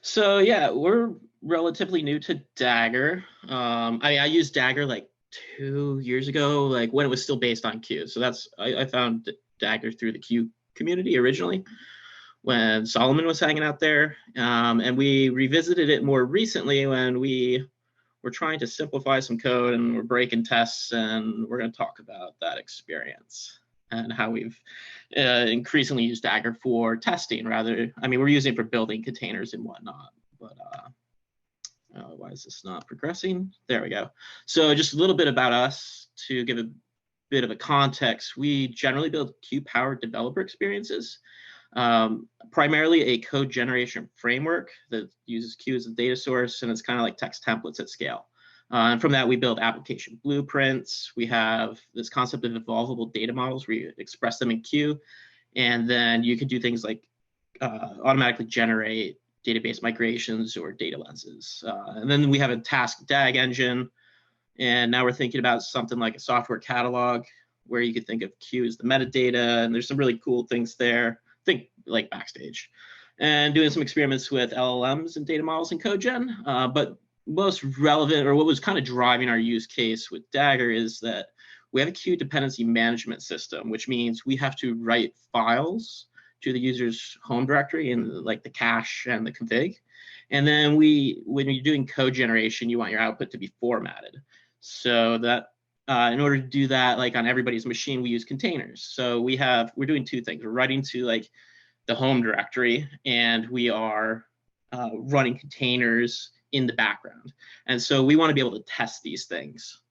So yeah, we're relatively new to Dagger. I used Dagger like 2 years ago, like when it was still based on Q. So I found Dagger through the Q community originally when Solomon was hanging out there, and we revisited it more recently when we were trying to simplify some code and we're breaking tests, and we're going to talk about that experience and how we've increasingly used Dagger for testing rather. I mean, we're using it for building containers and whatnot, but why is this not progressing? There we go. So just a little bit about us to give a bit of a context. We generally build Q-powered developer experiences, primarily a code generation framework that uses Q as a data source, and it's kind of like text templates at scale. And from that, we build application blueprints. We have this concept of evolvable data models where you express them in Q, and then you can do things like automatically generate database migrations or data lenses. And then we have a task DAG engine, and now we're thinking about something like a software catalog where you could think of Q as the metadata, and there's some really cool things there. Think like Backstage, and doing some experiments with LLMs and data models and CodeGen. But most relevant, or what was kind of driving our use case with Dagger, is that we have a Q dependency management system, which means we have to write files to the user's home directory and like the cache and the config. And then when you're doing code generation, you want your output to be formatted. So that in order to do that, like on everybody's machine, we use containers. So we're doing two things. We're writing to like the home directory, and we are running containers in the background. And so we want to be able to test these things.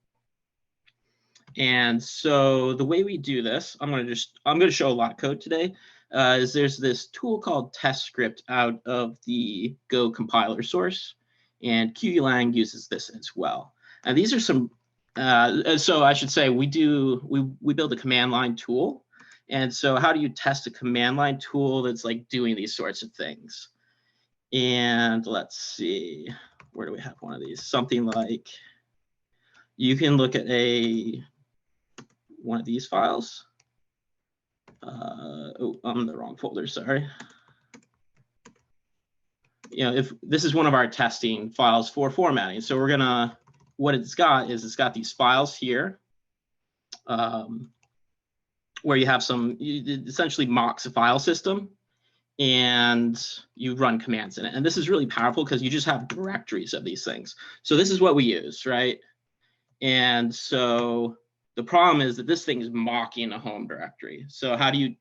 And so the way we do this, I'm going to show a lot of code today. Is there's this tool called test script out of the Go compiler source, and QUlang uses this as well. And these are some. So I should say we build a command line tool. And so how do you test a command line tool that's like doing these sorts of things? And let's see, where do we have one of these? Something like, you can look at one of these files. Oh, I'm in the wrong folder, sorry. If this is one of our testing files for formatting. So what it's got these files here, where you have it essentially mocks a file system, and you run commands in it. And this is really powerful because you just have directories of these things. So this is what we use, right? And so the problem is that this thing is mocking a home directory. So how do you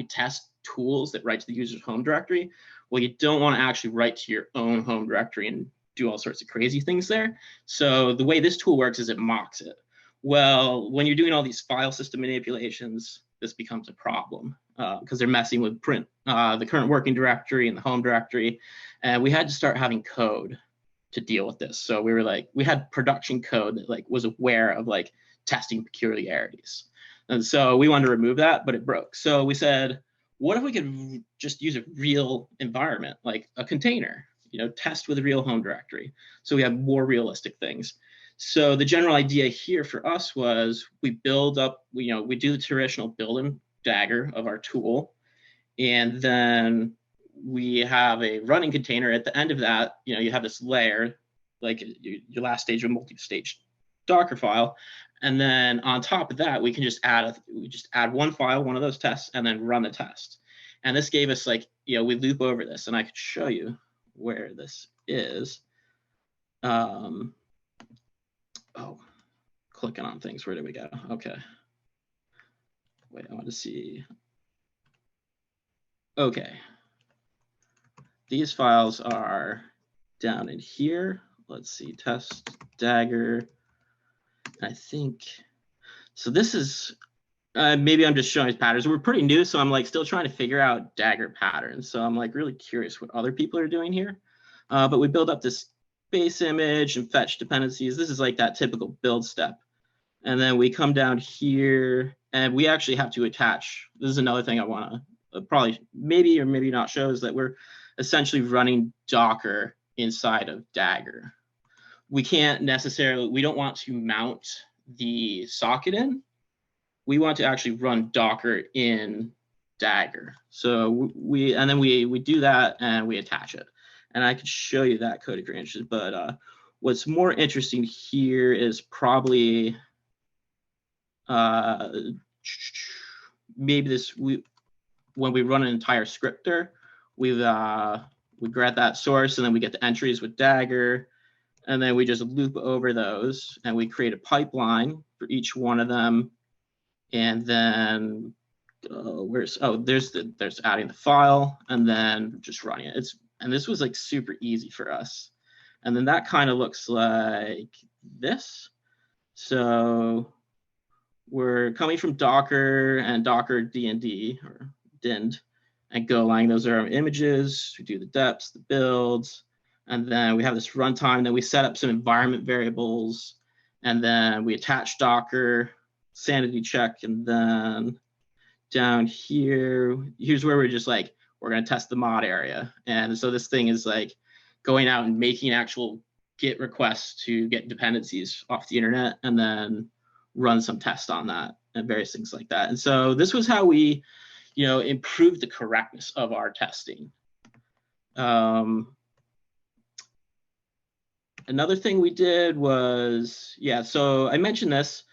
test tools that write to the user's home directory? Well, you don't want to actually write to your own home directory and do all sorts of crazy things there. So the way this tool works is it mocks it. Well, when you're doing all these file system manipulations, this becomes a problem because they're messing with the current working directory and the home directory. And we had to start having code to deal with this. So we had production code that like was aware of like testing peculiarities. And so we wanted to remove that, but it broke. So we said, what if we could just use a real environment, like a container, test with a real home directory. So we have more realistic things. So the general idea here for us was we build up, we do the traditional build in Dagger of our tool, and then we have a running container at the end of that. You have this layer, like your last stage of a multi-stage Docker file, and then on top of that, we can just add one file, one of those tests, and then run the test. And this gave us we loop over this, and I could show you where this is. Oh, clicking on things. Where did we go? Okay. Wait, I want to see. Okay. These files are down in here. Let's see, test Dagger. I think, so this is, maybe I'm just showing patterns. We're pretty new, so I'm still trying to figure out Dagger patterns. So I'm really curious what other people are doing here. But we build up this base image and fetch dependencies. This is like that typical build step. And then we come down here, and we actually have to attach. This is another thing I want to probably maybe or maybe not show, is that we're essentially running Docker inside of Dagger. We don't want to mount the socket in. We want to actually run Docker in Dagger. So we do that, and we attach it. and I could show you that code if you're interested. But what's more interesting here is probably maybe when we run an entire scripter, we grab that source, and then we get the entries with Dagger, and then we just loop over those, and we create a pipeline for each one of them, and then there's adding the file, and then just running it. And this was like super easy for us. And then that kind of looks like this. So we're coming from Docker and Docker D&D or dind and Golang. Those are our images. We do the depths, the builds, and then we have this runtime. Then we set up some environment variables, and then we attach Docker, sanity check, and then down here's where we're just like, we're going to test the mod area. And so this thing is like going out and making actual Git requests to get dependencies off the internet, and then run some tests on that and various things like that. And so this was how we, improved the correctness of our testing. Another thing we did was, so I mentioned this.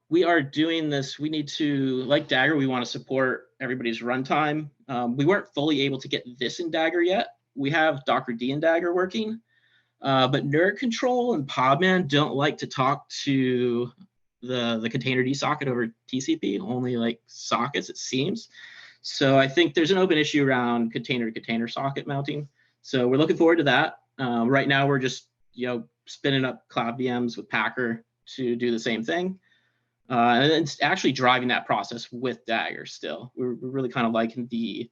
We are doing this. We need to, like Dagger, we want to support everybody's runtime. We weren't fully able to get this in Dagger yet. We have Docker D and Dagger working, but Nerd Control and Podman don't like to talk to the container D socket over TCP, only like sockets, it seems. So I think there's an open issue around container to container socket mounting. So we're looking forward to that. Right now we're just, spinning up cloud VMs with Packer to do the same thing. And it's actually driving that process with Dagger still. We're really kind of liking the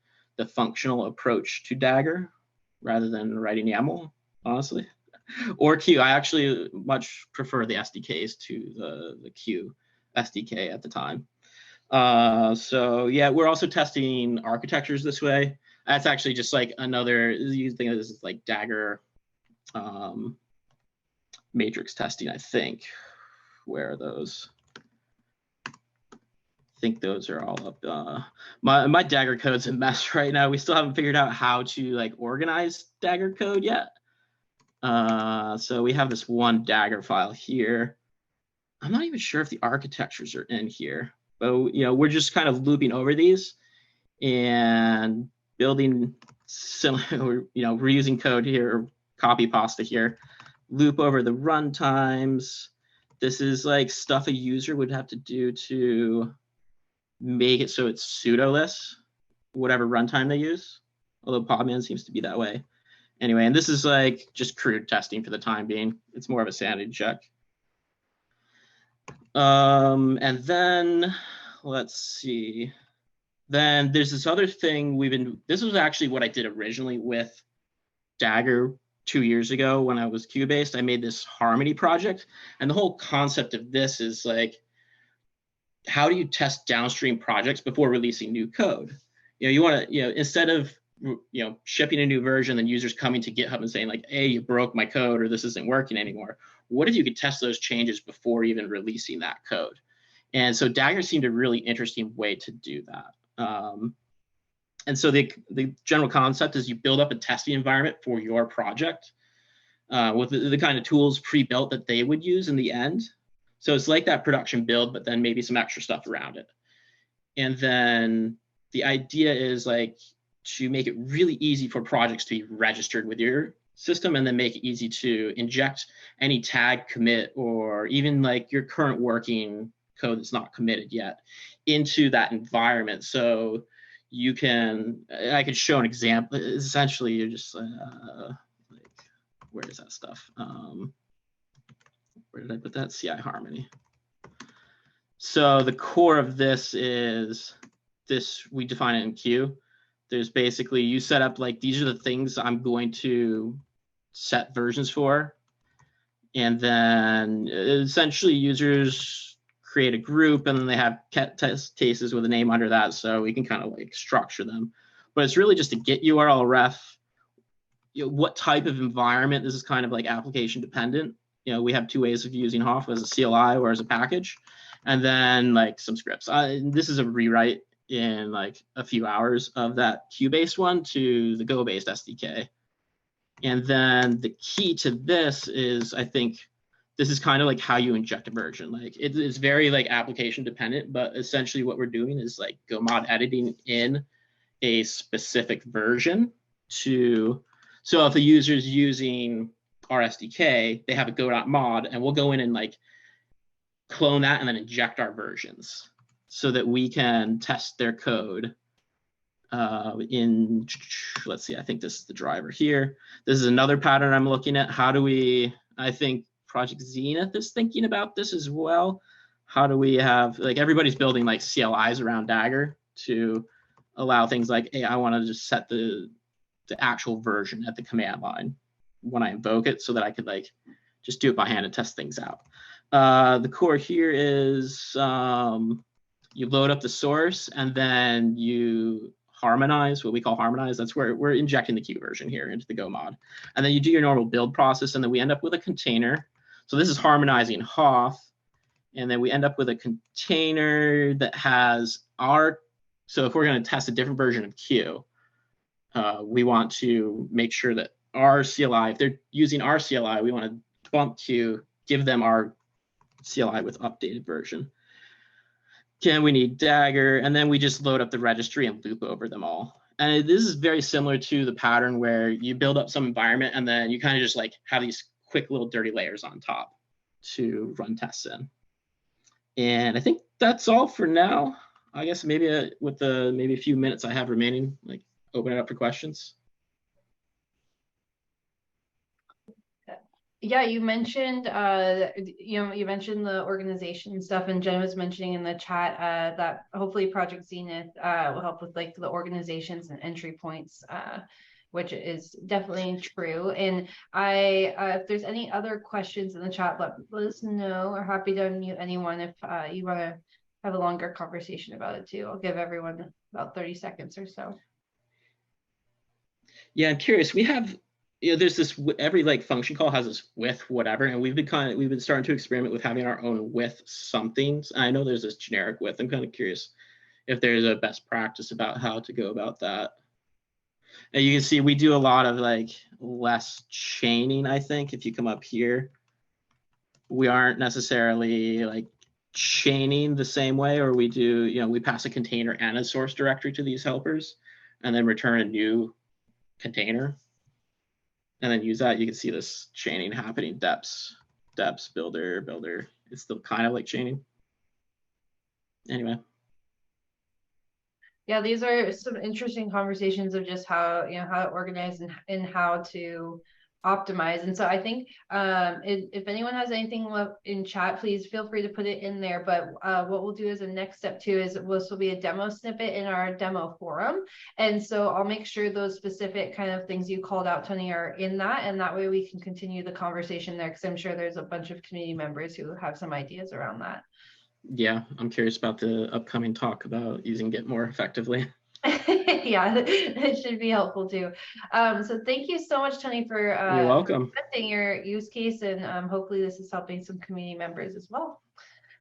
functional approach to Dagger rather than writing YAML, honestly. Or Q. I actually much prefer the SDKs to the Q SDK at the time. So yeah, we're also testing architectures this way. That's actually just like another, you think of this as like Dagger matrix testing, I think. Where are those? I think those are all up. My Dagger code's a mess right now. We still haven't figured out how to like organize Dagger code yet. So we have this one Dagger file here. I'm not even sure if the architectures are in here, but we're just kind of looping over these and building similar, we're using code here, copy pasta here, loop over the runtimes. This is like stuff a user would have to do to make it so it's pseudo-less, whatever runtime they use, although Podman seems to be that way. Anyway, and this is like just crude testing for the time being. It's more of a sanity check. And then let's see. Then there's this other thing this was actually what I did originally with Dagger 2 years ago when I was Q-based. I made this Harmony project, and the whole concept of this is like, how do you test downstream projects before releasing new code? You want to, instead of shipping a new version and users coming to GitHub and saying like, hey, you broke my code or this isn't working anymore. What if you could test those changes before even releasing that code? And so Dagger seemed a really interesting way to do that. And so the general concept is you build up a testing environment for your project with the kind of tools pre-built that they would use in the end. So it's like that production build, but then maybe some extra stuff around it. And then the idea is like to make it really easy for projects to be registered with your system, and then make it easy to inject any tag commit or even like your current working code that's not committed yet into that environment. So I could show an example. Essentially, you're just like, where is that stuff? Where did I put that? CI Harmony. So the core of this is this, we define it in Q. There's basically, you set up like, these are the things I'm going to set versions for. And then essentially users create a group, and then they have test cases with a name under that. So we can kind of like structure them. But it's really just a Git URL ref. What type of environment? This is kind of like application dependent. We have two ways of using Hoff, as a CLI or as a package. And then like some scripts. This is a rewrite in like a few hours of that Q-based one to the Go-based SDK. And then the key to this is, I think, this is kind of like how you inject a version. Like it is very like application dependent, but essentially what we're doing is like go mod editing in a specific version to, so if a user is using our SDK, they have a go.mod, and we'll go in and like clone that and then inject our versions so that we can test their code in, let's see, I think this is the driver here. This is another pattern I'm looking at. How do we, I think Project Zenith is thinking about this as well. How do we have, like everybody's building like CLIs around Dagger to allow things like, hey, I want to just set the actual version at the command line when I invoke it so that I could like just do it by hand and test things out. The core here is you load up the source and then you harmonize, what we call harmonize. That's where we're injecting the Q version here into the Go mod. And then you do your normal build process, and then we end up with a container. So this is harmonizing Hoth. And then we end up with a container that has our, so if we're going to test a different version of Q, we want to make sure that our CLI, if they're using our CLI, we want to bump Q, give them our CLI with updated version. Again, we need Dagger, and then we just load up the registry and loop over them all. And this is very similar to the pattern where you build up some environment and then you kind of just like have these quick little dirty layers on top to run tests in. And I think that's all for now. I guess maybe with the maybe a few minutes I have remaining, like open it up for questions. Yeah, you mentioned, you mentioned the organization stuff, and Jen was mentioning in the chat that hopefully Project Zenith will help with like the organizations and entry points, which is definitely true. And if there's any other questions in the chat, let us know. We're happy to unmute anyone if you want to have a longer conversation about it too. I'll give everyone about 30 seconds or so. Yeah, I'm curious. We have, there's this, every like function call has this with whatever, and we've been starting to experiment with having our own with somethings. I know there's this generic with. I'm kind of curious if there's a best practice about how to go about that. And you can see we do a lot of like less chaining, I think. If you come up here, we aren't necessarily like chaining the same way, or we do, we pass a container and a source directory to these helpers and then return a new container and then use that. You can see this chaining happening, deps, builder. It's still kind of like chaining. Anyway. Yeah, these are some interesting conversations of just how to organize and how to optimize. And so I think if anyone has anything left in chat, please feel free to put it in there. But what we'll do as a next step too is this will be a demo snippet in our demo forum. And so I'll make sure those specific kind of things you called out, Tony, are in that. And that way we can continue the conversation there, because I'm sure there's a bunch of community members who have some ideas around that. Yeah, I'm curious about the upcoming talk about using Git more effectively. Yeah, it should be helpful too. So thank you so much, Tony, for You're welcome. presenting your use case, and hopefully this is helping some community members as well.